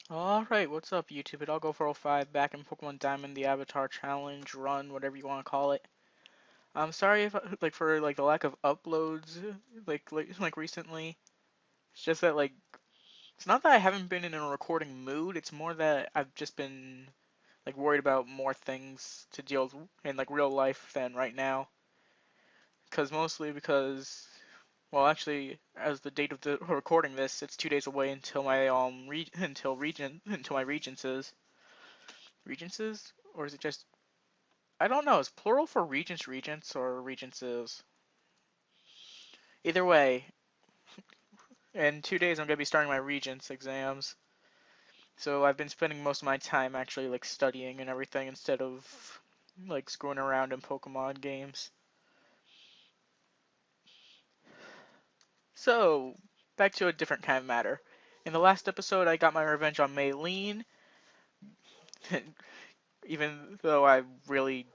Alright, what's up YouTube? It all go for 05 back in Pokemon Diamond, the Avatar Challenge, run, whatever you want to call it. I'm sorry if for the lack of uploads recently. It's just that it's not that I haven't been in a recording mood, it's more that I've just been worried about more things to deal with in real life than right now. Mostly because well, actually, as the date of the recording this, it's 2 days away until my until my regences, or is it just I don't know. Is plural for regents or regences? Either way, in 2 days I'm gonna be starting my regents exams. So I've been spending most of my time actually studying and everything instead of screwing around in Pokemon games. So back to a different kind of matter. In the last episode, I got my revenge on Maylene, even though I really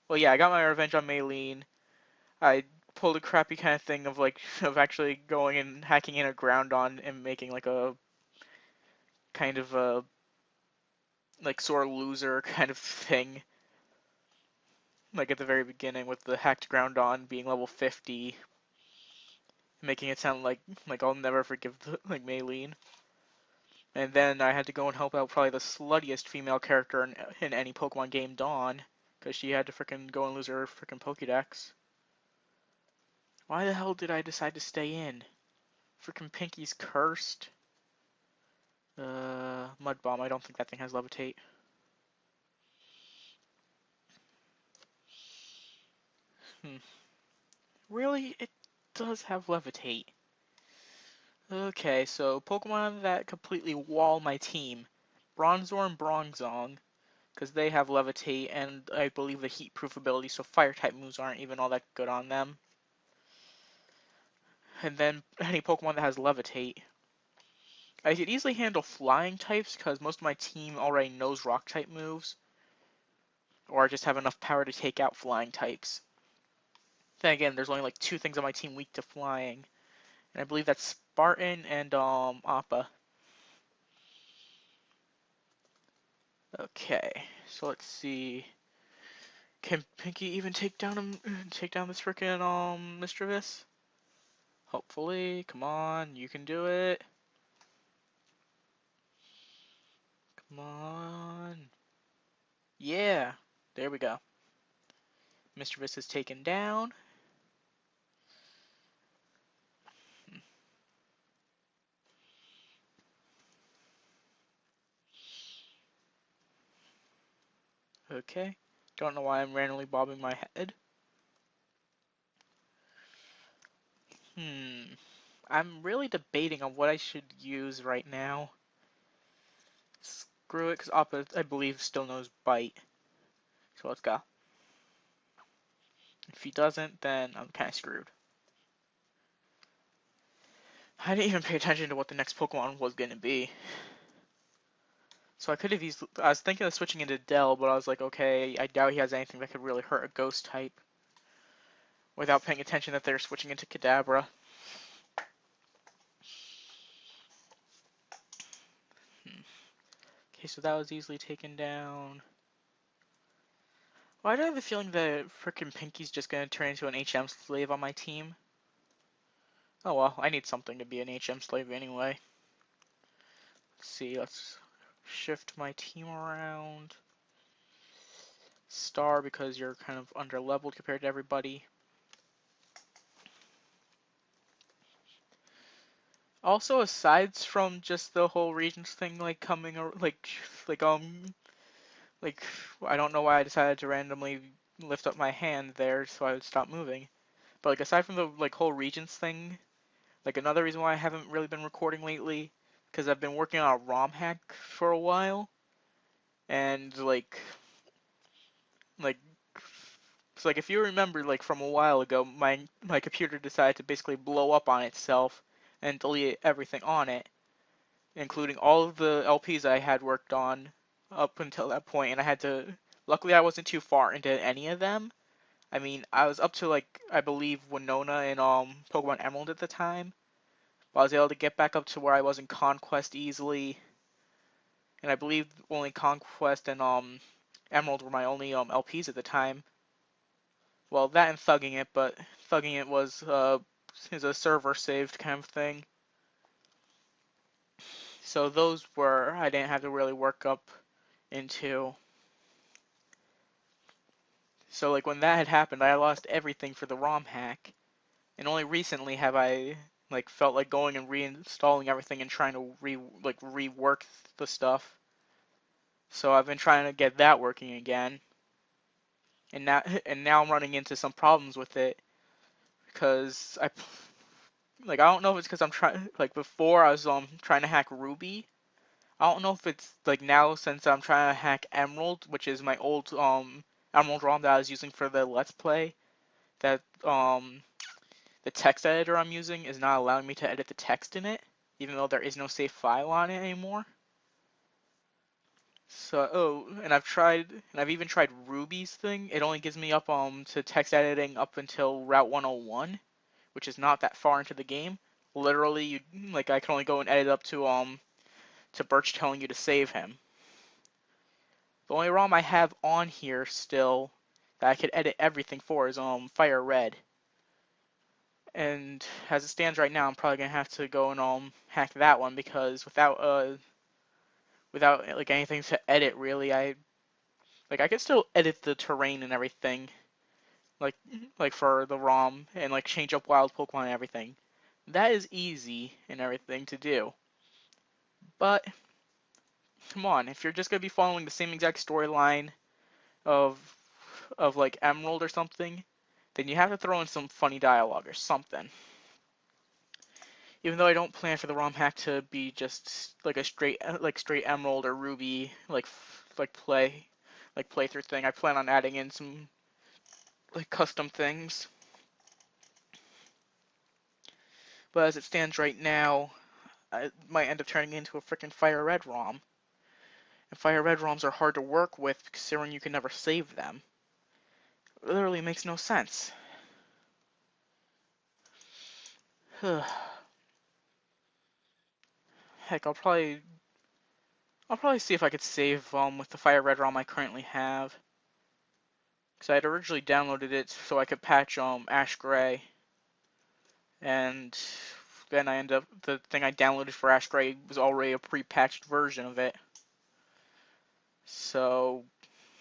well, yeah, I got my revenge on Maylene. I pulled a crappy kind of thing of of actually going and hacking in a Groundon and making a kind of a sore loser kind of thing. At the very beginning with the hacked Groundon being level 50, making it sound like I'll never forgive Maylene. And then I had to go and help out probably the sluttiest female character in any Pokemon game, Dawn, because she had to frickin' go and lose her frickin' Pokédex. Why the hell did I decide to stay in? Frickin' Pinky's cursed. Mud Bomb. I don't think that thing has Levitate. Hmm. Really? It does have Levitate. Okay, so Pokemon that completely wall my team. Bronzor and Bronzong, because they have Levitate and I believe the Heat Proof ability, so Fire-type moves aren't even all that good on them. And then any Pokemon that has Levitate. I could easily handle Flying types, because most of my team already knows Rock-type moves, or I just have enough power to take out Flying types. Then again, there's only two things on my team weak to Flying, and I believe that's Spartan and Appa. Okay, so let's see. Can Pinky even take down this frickin' Mischievous? Hopefully, come on, you can do it. Come on. Yeah, there we go. Mischievous is taken down. Okay. Don't know why I'm randomly bobbing my head. I'm really debating on what I should use right now. Screw it, because Appa, I believe, still knows Bite. So let's go. If he doesn't, then I'm kind of screwed. I didn't even pay attention to what the next Pokemon was going to be. So I could have used. I was thinking of switching into Dell, but I was like, okay, I doubt he has anything that could really hurt a Ghost type. Without paying attention that they're switching into Kadabra. Okay, so that was easily taken down. Why do I have a feeling that frickin' Pinky's just gonna turn into an HM slave on my team? Oh well, I need something to be an HM slave anyway. Let's see, let's shift my team around. Star, because you're kind of under-leveled compared to everybody. Also, aside from just the whole Regents thing, coming, like, I don't know why I decided to randomly lift up my hand there so I would stop moving. But, aside from the, whole Regents thing, another reason why I haven't really been recording lately, because I've been working on a ROM hack for a while, and, like, so, if you remember, from a while ago, my computer decided to basically blow up on itself and delete everything on it, including all of the LPs I had worked on up until that point, and I had to. Luckily, I wasn't too far into any of them. I mean, I was up to I believe Winona and Pokemon Emerald at the time. But I was able to get back up to where I was in Conquest easily. and I believe only Conquest and Emerald were my only LPs at the time. Well, that and Thugging It, but Thugging It was is a server saved kind of thing. So those were I didn't have to really work up into. So like when that had happened, I lost everything for the ROM hack, and only recently have I like felt like going and reinstalling everything and trying to rework the stuff. So I've been trying to get that working again, and now I'm running into some problems with it because I don't know if it's because I'm trying like before I was trying to hack Ruby. I don't know if it's like now since I'm trying to hack Emerald, which is my old Emerald ROM that I was using for the Let's Play, that the text editor I'm using is not allowing me to edit the text in it, even though there is no save file on it anymore. So, and I've even tried Ruby's thing. It only gives me up to text editing up until Route 101, which is not that far into the game. Literally, I can only go and edit up to Birch telling you to save him. The only ROM I have on here still that I could edit everything for is Fire Red. And as it stands right now, I'm probably gonna have to go and hack that one because without like anything to edit really, I could still edit the terrain and everything like for the ROM and like change up wild Pokemon and everything. That is easy and everything to do. But come on, if you're just gonna be following the same exact storyline of like Emerald or something, then you have to throw in some funny dialogue or something. Even though I don't plan for the ROM hack to be just like a straight Emerald or Ruby playthrough thing, I plan on adding in some like custom things. But as it stands right now, it might end up turning into a freaking Fire Red ROM. And Fire Red ROMs are hard to work with considering you can never save them. It literally makes no sense. Heck, I'll probably see if I could save with the Fire Red ROM I currently have. Because I had originally downloaded it so I could patch Ash Gray. And then the thing I downloaded for Ash Gray was already a pre-patched version of it. So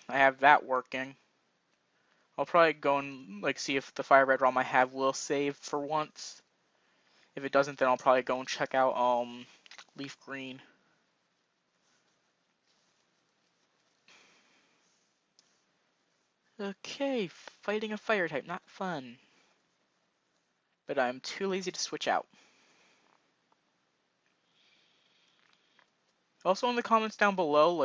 I have that working. I'll probably go and like see if the Fire Red ROM I have will save for once. If it doesn't, then I'll probably go and check out Leaf Green. Okay, fighting a fire type, not fun. But I'm too lazy to switch out. Also in the comments down below,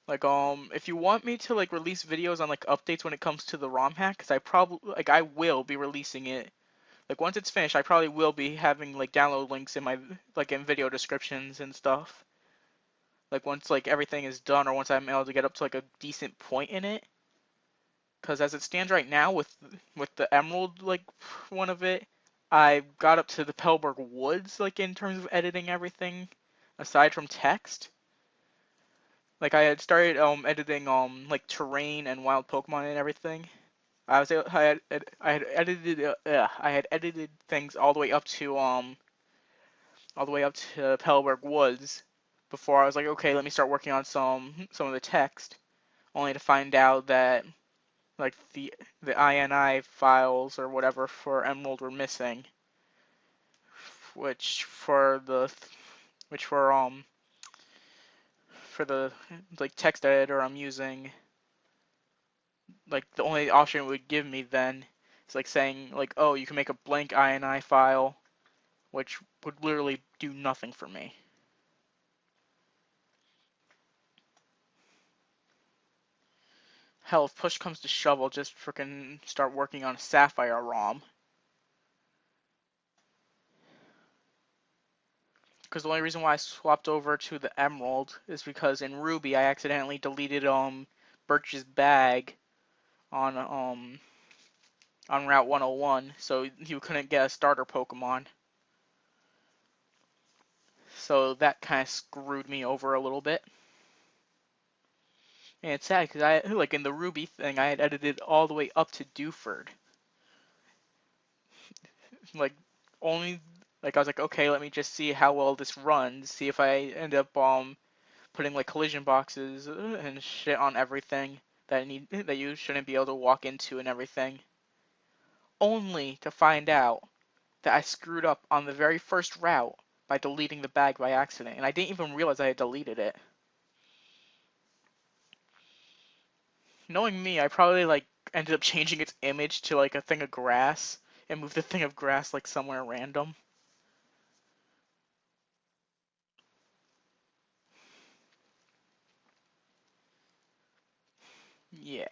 if you want me to like release videos on like updates when it comes to the ROM hack, because I will be releasing it. Like once it's finished, I probably will be having like download links in my in video descriptions and stuff. Like once like everything is done, or once I'm able to get up to like a decent point in it. Because as it stands right now with the Emerald like one of it, I got up to the Pelberg Woods like in terms of editing everything, aside from text. Like I had started editing like terrain and wild Pokemon and everything. I had edited things all the way up to Pelberg Woods before I was like, okay, let me start working on some of the text, only to find out that like the INI files or whatever for Emerald were missing, which for the which for the like text editor I'm using, like the only option it would give me then is like saying like, oh, you can make a blank INI file, which would literally do nothing for me. Hell, if push comes to shove, I'll just frickin' start working on a Sapphire ROM. Because the only reason why I swapped over to the Emerald is because in Ruby I accidentally deleted Birch's bag on Route 101, so you couldn't get a starter Pokemon. So that kind of screwed me over a little bit. And it's sad because I, like in the Ruby thing, I had edited all the way up to Dewford. Like, only, like I was like, okay, let me just see how well this runs, see if I end up putting like collision boxes and shit on everything that you shouldn't be able to walk into and everything. Only to find out that I screwed up on the very first route by deleting the bag by accident, and I didn't even realize I had deleted it. Knowing me, I probably like ended up changing its image to like a thing of grass and moved the thing of grass like somewhere random. Yeah.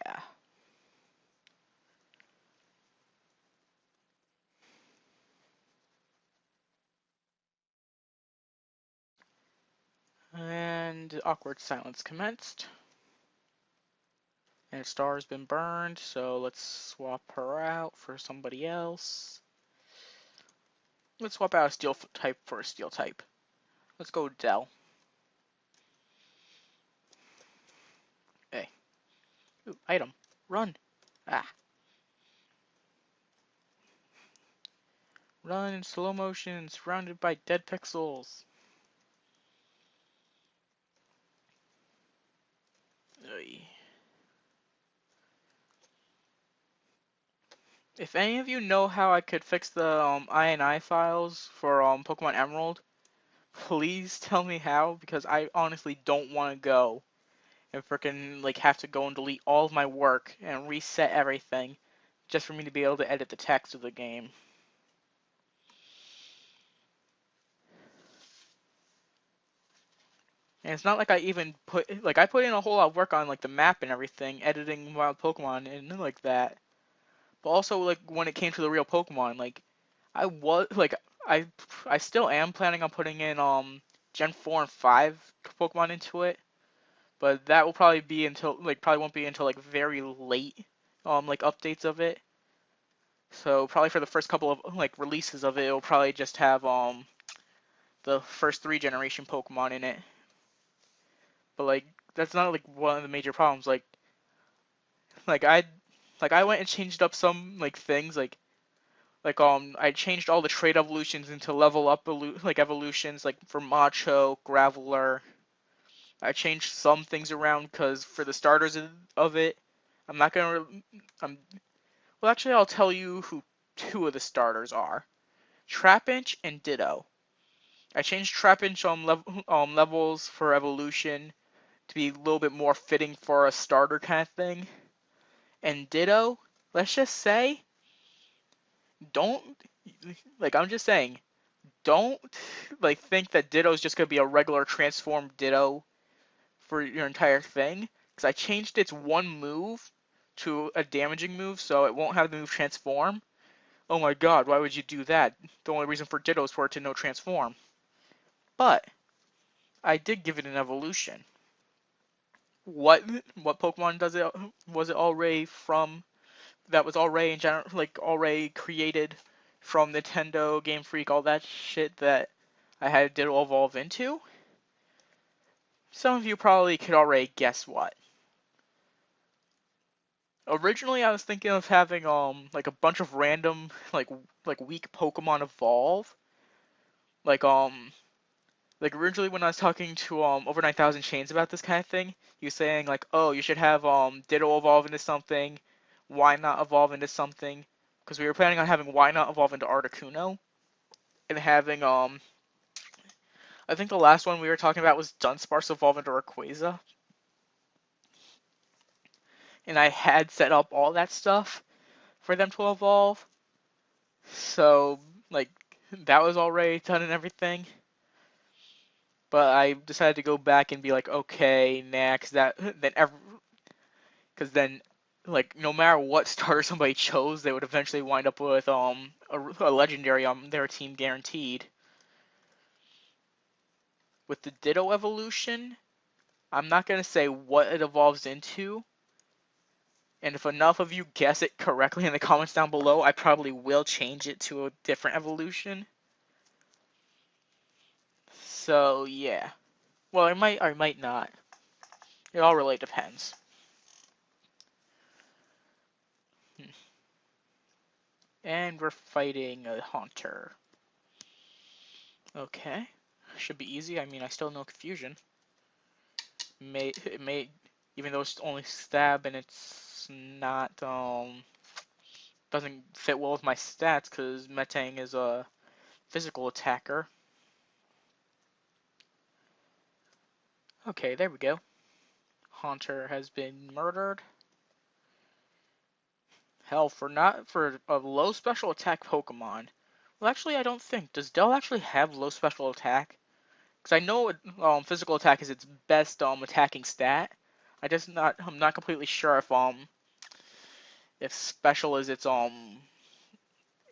And awkward silence commenced. And Star's been burned, so let's swap her out for somebody else. Let's swap out a steel type for a steel type. Let's go Dell. Hey. Ooh, item. Run. Ah. Run in slow motion, surrounded by dead pixels. Oy. If any of you know how I could fix the INI files for Pokemon Emerald, please tell me how, because I honestly don't want to go and freaking like have to go and delete all of my work and reset everything just for me to be able to edit the text of the game. And it's not like I even I put in a whole lot of work on like the map and everything, editing wild Pokemon and like that. But also like when it came to the real Pokemon, like I was like I I still am planning on putting in Gen 4 and 5 Pokemon into it, but that will probably be until like probably won't be until like very late like updates of it. So probably for the first couple of like releases of it, it'll probably just have the first 3 generation Pokemon in it. But like that's not like one of the major problems. Like I I went and changed up some like things I changed all the trait evolutions into level up evolutions like for Macho, Graveler. I changed some things around because for the starters of it, I'm not gonna. I'm well. Actually, I'll tell you who 2 of the starters are: Trapinch and Ditto. I changed Trapinch levels for evolution to be a little bit more fitting for a starter kind of thing. And Ditto, let's just say, don't I'm just saying, don't think that Ditto is just gonna be a regular transformed Ditto for your entire thing. Because I changed its one move to a damaging move, so it won't have the move transform. Oh my god, why would you do that? The only reason for Ditto is for it to no transform. But I did give it an evolution. What Pokemon does it was it already from that was already in general already created from Nintendo, Game Freak, all that shit that I had Ditto evolve into? Some of you probably could already guess what. Originally, I was thinking of having like a bunch of random weak Pokemon evolve. Like originally when I was talking to over 9,000 Chains about this kind of thing, he was saying like, oh, you should have Ditto evolve into something, why not evolve into something? Because we were planning on having why not evolve into Articuno, and having I think the last one we were talking about was Dunsparce evolve into Rayquaza, and I had set up all that stuff for them to evolve. So like that was already done and everything. But I decided to go back and be like, okay, next that then because then no matter what starter somebody chose, they would eventually wind up with a legendary on their team guaranteed. With the Ditto evolution, I'm not gonna say what it evolves into, and if enough of you guess it correctly in the comments down below, I probably will change it to a different evolution. So yeah. Well, I might, or I might not. It all really depends. And we're fighting a Haunter. Okay. Should be easy. I mean, I still know Confusion. It may, even though it's only stab and it's not, doesn't fit well with my stats because Metang is a physical attacker. Okay, there we go. Haunter has been murdered. Hell, for a low special attack Pokemon. Well, actually, I don't think. Does Dell actually have low special attack? Because I know physical attack is its best attacking stat. I'm not completely sure if special is its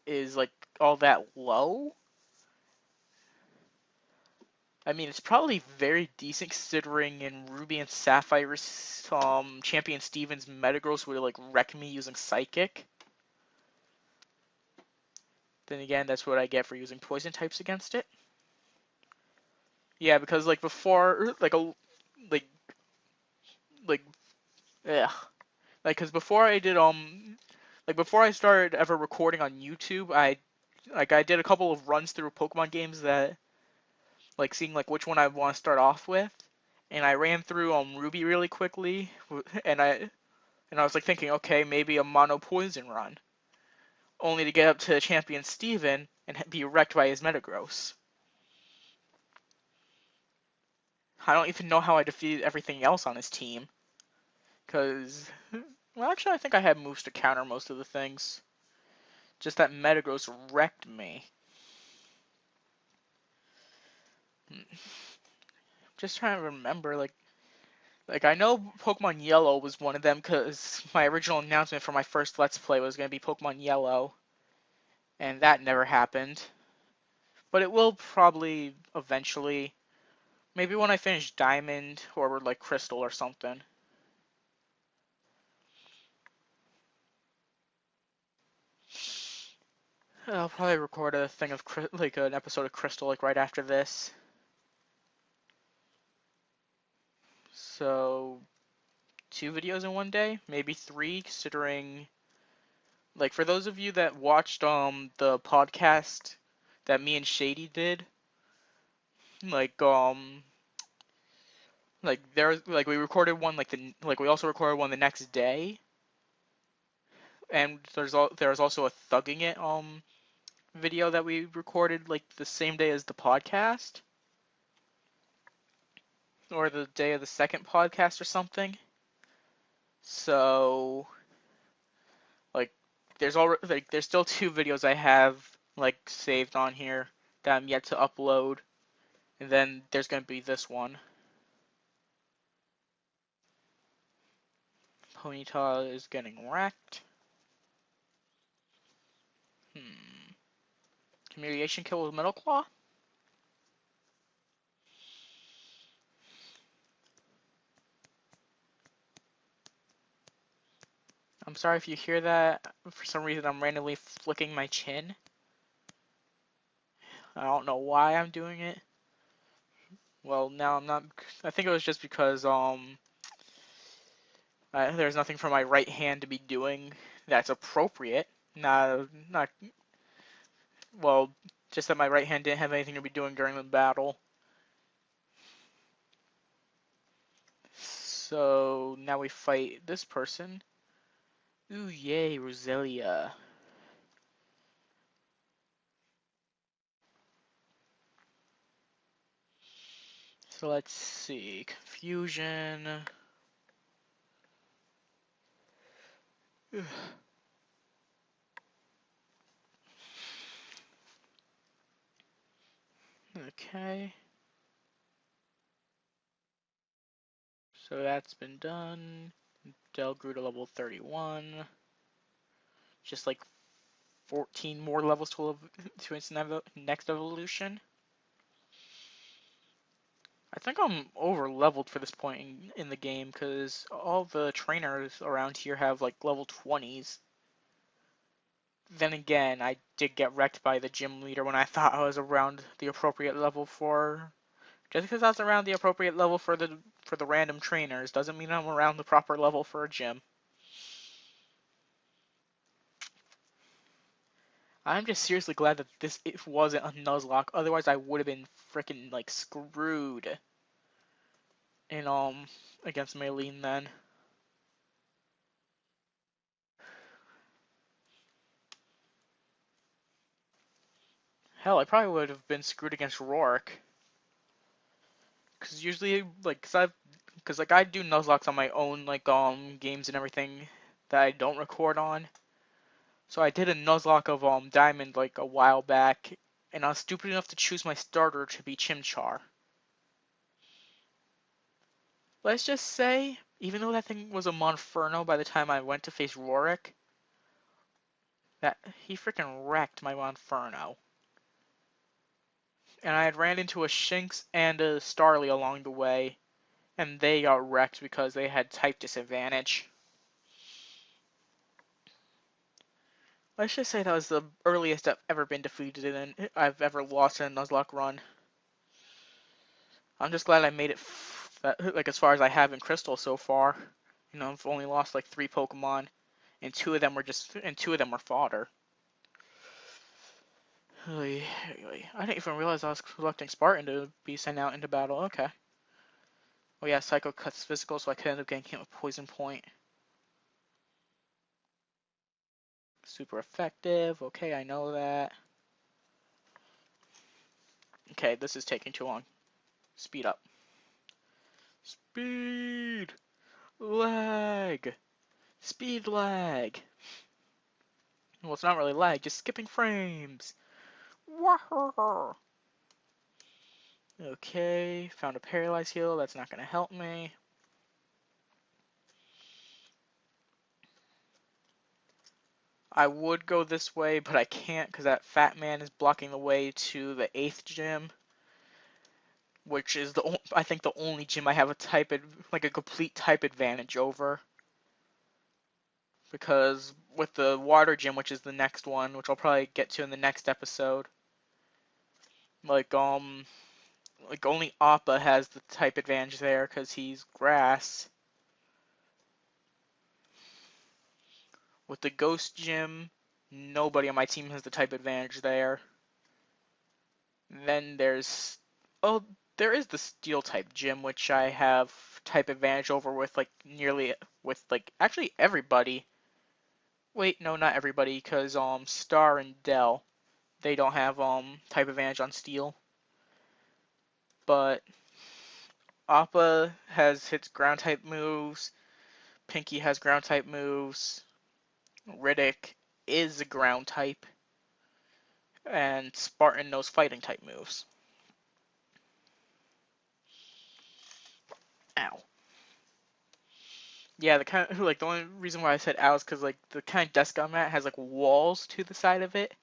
is like all that low. I mean, it's probably very decent considering in Ruby and Sapphire, Champion Stevens Metagross would like wreck me using Psychic. Then again, that's what I get for using Poison types against it. Yeah, because like before, like like yeah, like because before I did like before I started ever recording on YouTube, I did a couple of runs through Pokemon games that like seeing like which one I want to start off with, and I ran through Ruby really quickly, and I was like thinking, okay, maybe a mono poison run, only to get up to Champion Steven and be wrecked by his Metagross. I don't even know how I defeated everything else on his team, because well, actually, I think I had moves to counter most of the things. Just that Metagross wrecked me. Just trying to remember, like I know Pokemon Yellow was one of them because my original announcement for my first Let's Play was going to be Pokemon Yellow, and that never happened. But it will probably eventually, maybe when I finish Diamond or like Crystal or something. I'll probably record a thing of like an episode of Crystal like right after this. So 2 videos in one day, maybe 3, considering like for those of you that watched the podcast that me and Shady did, like like we recorded one like we also recorded one the next day, and there's also a thugging it video that we recorded like the same day as the podcast or the day of the second podcast or something. So like there's still 2 videos I have like saved on here that I'm yet to upload, and then there's gonna be this one. Ponyta is getting wrecked. Hmm. Humiliation kill with Metal Claw? I'm sorry if you hear that. For some reason, I'm randomly flicking my chin. I don't know why I'm doing it. Well, now I'm not. I think it was just because there's nothing for my right hand to be doing that's appropriate. Not well, just that my right hand didn't have anything to be doing during the battle. So now we fight this person. Ooh, yay, Roselia. So let's see. Confusion. Okay. So that's been done. Dell grew to level 31. Just like 14 more levels to its next evolution. I think I'm over leveled for this point in the game because all the trainers around here have like level 20s. Then again, I did get wrecked by the gym leader when I thought I was around the appropriate level for Just because I was around the appropriate level for the random trainers doesn't mean I'm around the proper level for a gym. I'm just seriously glad that this it wasn't a Nuzlocke. Otherwise, I would have been freaking like screwed in against Maylene then. Hell, I probably would have been screwed against Rourke. Cause usually, like, cause like I do Nuzlocks on my own, like games and everything that I don't record on. So I did a Nuzlocke of Diamond like a while back, and I was stupid enough to choose my starter to be Chimchar. Let's just say, even though that thing was a Monferno by the time I went to face Rorik, that he freaking wrecked my Monferno. And I had ran into a Shinx and a Starly along the way, and they got wrecked because they had type disadvantage. Let's just say that was the earliest I've ever been defeated in I've ever lost in a Nuzlocke run. I'm just glad I made it like as far as I have in Crystal so far. You know, I've only lost like 3 Pokemon, and two of them were fodder. I didn't even realize I was collecting Spartan to be sent out into battle. Okay. Oh yeah, Psycho cuts physical, so I could end up getting hit with Poison Point. Super effective. Okay, I know that. Okay, this is taking too long. Speed up. Speed! Lag! Speed lag! Well, it's not really lag, just skipping frames. Wahoo! Okay, found a paralyzed heal. That's not going to help me. I would go this way, but I can't because that fat man is blocking the way to the 8th gym, which is I think the only gym I have like a complete type advantage over. Because with the water gym, which is the next one, which I'll probably get to in the next episode, like like only Appa has the type advantage there because he's grass. With the ghost gym, nobody on my team has the type advantage there. Then oh, there is the steel type gym, which I have type advantage over with actually everybody. Wait, no, not everybody, because Star and Dell, they don't have type advantage on steel. But Appa hits ground type moves. Pinky has ground type moves. Riddick is a ground type. And Spartan knows fighting type moves. Ow. Yeah, the only reason why I said ow is because like the kind of desk I'm at has like walls to the side of it,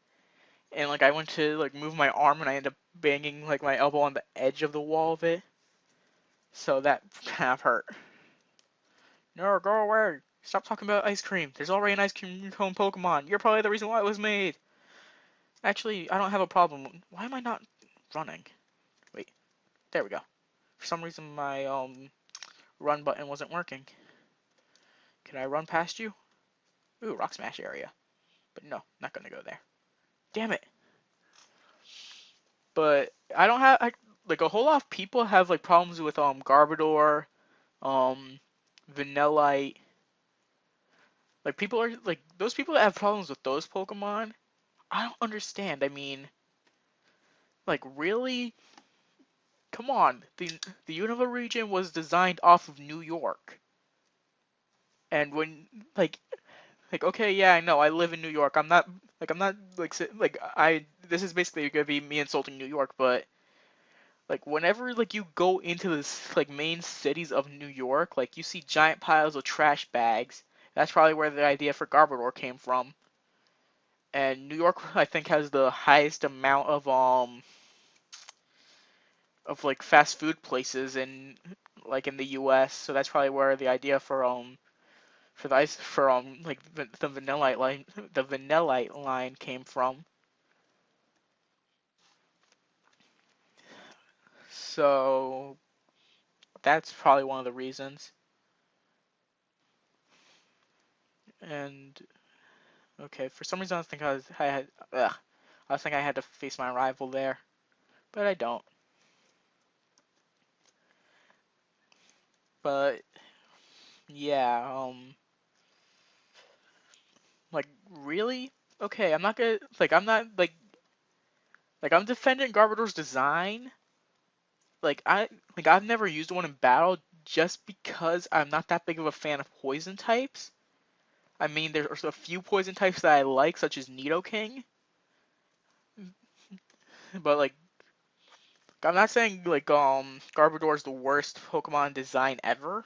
and like I went to like move my arm and I ended up banging like my elbow on the edge of the wall of it, so that kind of hurt. No, go away! Stop talking about ice cream. There's already an ice cream cone Pokemon. You're probably the reason why it was made. Actually, I don't have a problem. Why am I not running? Wait, there we go. For some reason my run button wasn't working. Can I run past you? Ooh, Rock Smash area. But no, not gonna go there. Damn it. But I don't have like a whole lot of people have like problems with Garbodor, um Vanillite. Like people are like those people that have problems with those Pokemon. I don't understand. I mean, like really? Come on. The Unova region was designed off of New York. And when like okay, yeah, I know. I live in New York. I'm not like I this is basically going to be me insulting New York, but like whenever like you go into this like main cities of New York, like you see giant piles of trash bags. That's probably where the idea for Garbodor came from. And New York, I think, has the highest amount of like fast food places in the U.S. So that's probably where the idea for the ice for like the Vanillite line came from. So that's probably one of the reasons. And okay, for some reason I was thinking I had to face my rival there, but I don't. But yeah, like really? Okay, I'm not gonna I'm not I'm defending Garbodor's design. I've never used one in battle just because I'm not that big of a fan of poison types. I mean, there's a few poison types that I like, such as Nidoking, but I'm not saying Garbodor is the worst Pokemon design ever,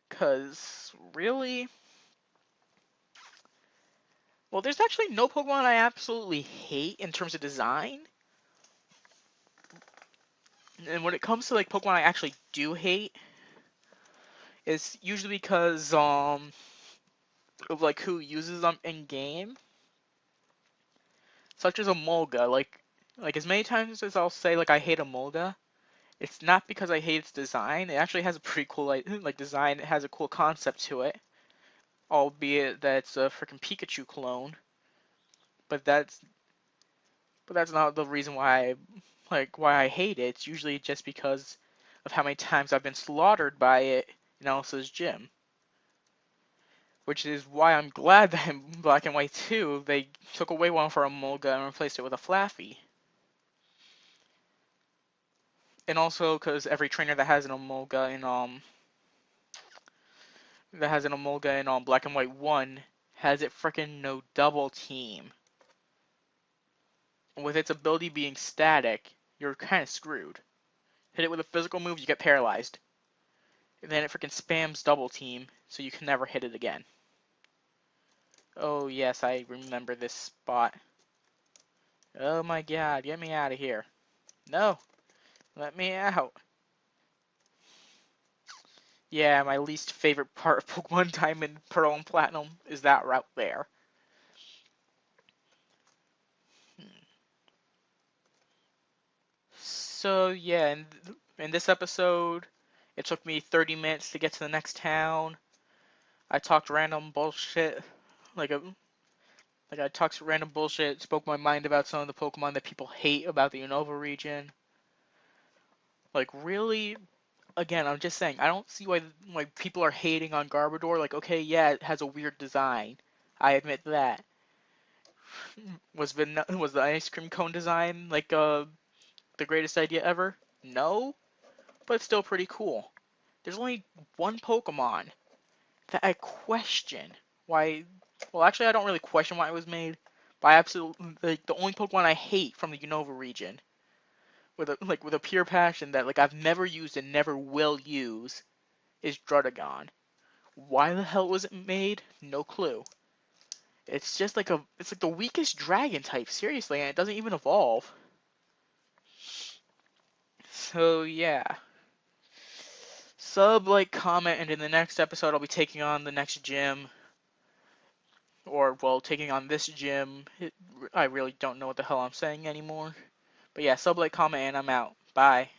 cause really, well, there's actually no Pokemon I absolutely hate in terms of design. And when it comes to Pokemon I actually do hate, it's usually because of who uses them in game, such as a Molga. As many times as I'll say I hate a Molga, it's not because I hate its design. It actually has a pretty cool design. It has a cool concept to it, albeit that it's a freaking Pikachu clone. But that's not the reason why I hate it. It's usually just because of how many times I've been slaughtered by it in Elsa's gym. Which is why I'm glad that in Black and White 2 they took away one for a Molga and replaced it with a Flaffy. And also because every trainer that has an Emolga in Black and White 1 has it frickin' no double team. With its ability being static, you're kinda screwed. Hit it with a physical move, you get paralyzed. And then it frickin' spams double team, so you can never hit it again. Oh yes, I remember this spot. Oh my god, get me out of here. No, let me out. Yeah, my least favorite part of Pokemon Diamond, Pearl, and Platinum is that route there. So yeah, in this episode, it took me 30 minutes to get to the next town. I talked random bullshit, like a I talked random bullshit, spoke my mind about some of the Pokemon that people hate about the Unova region. Really, again, I'm just saying, I don't see why people are hating on Garbodor. Okay, yeah, it has a weird design. I admit that. Was the ice cream cone design the greatest idea ever? No, but it's still pretty cool. There's only one Pokemon that I question why. Well, actually, I don't really question why it was made. But I absolutely the only Pokemon I hate from the Unova region, with a pure passion that I've never used and never will use, is Druddigon. Why the hell was it made? No clue. It's just it's the weakest dragon type, seriously, and it doesn't even evolve. So yeah. Sub, comment, and in the next episode I'll be taking on the next gym. Or, well, taking on this gym. I really don't know what the hell I'm saying anymore. But yeah, sub, comment, and I'm out. Bye.